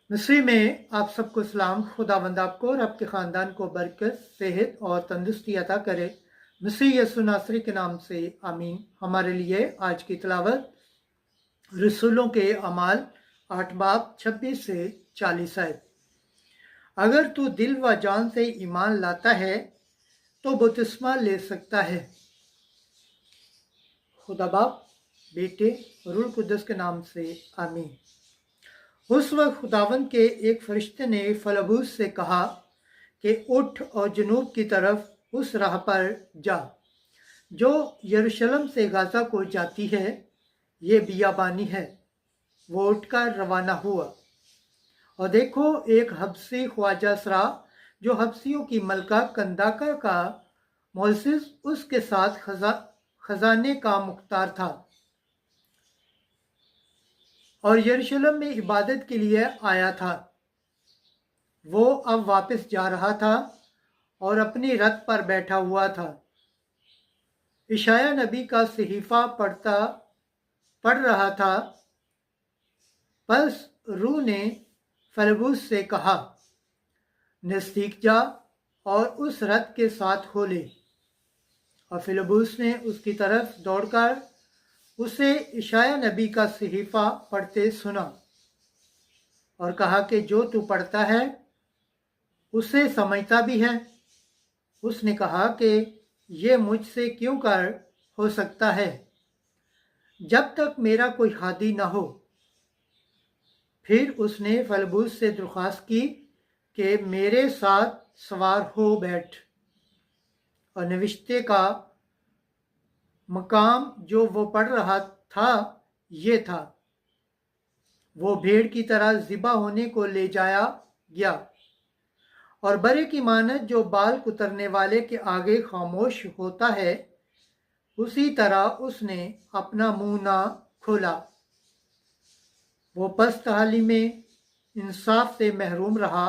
मसीह में आप सबको सलाम। खुदावंद आपको और आपके ख़ानदान को बरकत, सेहत और तंदुरुस्ती अता करे। मसीह यसु नासरी के नाम से आमीन। हमारे लिए आज की तिलावत रसूलों के अमाल 8 बाब 26 से 40 है। अगर तू दिल व जान से ईमान लाता है तो बपतिस्मा ले सकता है। खुदा बाप, बेटे और रूह कुद्दस के नाम से आमीन। उस वक्त खुदावंद के एक फरिश्ते ने फलबूस से कहा कि उठ और जनूब की तरफ उस राह पर जा जो यरूशलेम से गाजा को जाती है। ये बियाबानी है। वो उठकर रवाना हुआ और देखो, एक हबसी ख्वाजा सरा जो हबसियों की मलका कंदाका का मोलसिस उसके साथ खजाने का मुख्तार था और यरूशलेम में इबादत के लिए आया था। वो अब वापस जा रहा था और अपनी रथ पर बैठा हुआ था। इशाया नबी का सहीफा पढ़ रहा था। बस रूह ने फलबूस से कहा, नज़दीक जा और उस रथ के साथ हो ले। और फिलबूस ने उसकी तरफ दौड़कर उसे इशाया नबी का सहीफा पढ़ते सुना और कहा कि जो तू पढ़ता है उसे समझता भी है। उसने कहा कि ये मुझसे क्यों कर हो सकता है जब तक मेरा कोई हादी न हो। फिर उसने फलबूस से दरख्वास्त की कि मेरे साथ सवार हो बैठ। और नविश्ते का मकाम जो वो पढ़ रहा था ये था, वो भेड़ की तरह ज़िबा होने को ले जाया गया और बरे की मानत जो बाल कुतरने वाले के आगे खामोश होता है, उसी तरह उसने अपना मुंह ना खोला। वो पस्त हाली में इंसाफ से महरूम रहा।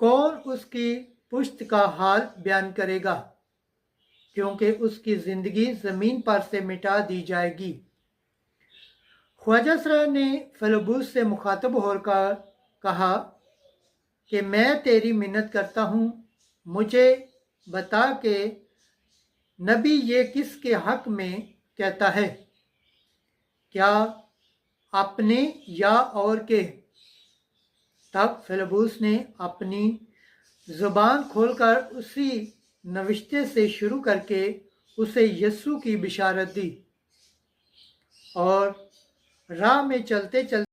कौन उसकी पुश्त का हाल बयान करेगा, क्योंकि उसकी ज़िंदगी ज़मीन पर से मिटा दी जाएगी। ख्वाजा सरा ने फलबूस से मुखातब होकर कहा कि मैं तेरी मिन्नत करता हूँ, मुझे बता कि नबी ये किसके हक में कहता है, क्या अपने या और के। तब फिलबूस ने अपनी ज़ुबान खोलकर उसी नविश्ते से शुरू करके उसे यस्सु की बिशारत दी और राह में चलते चलते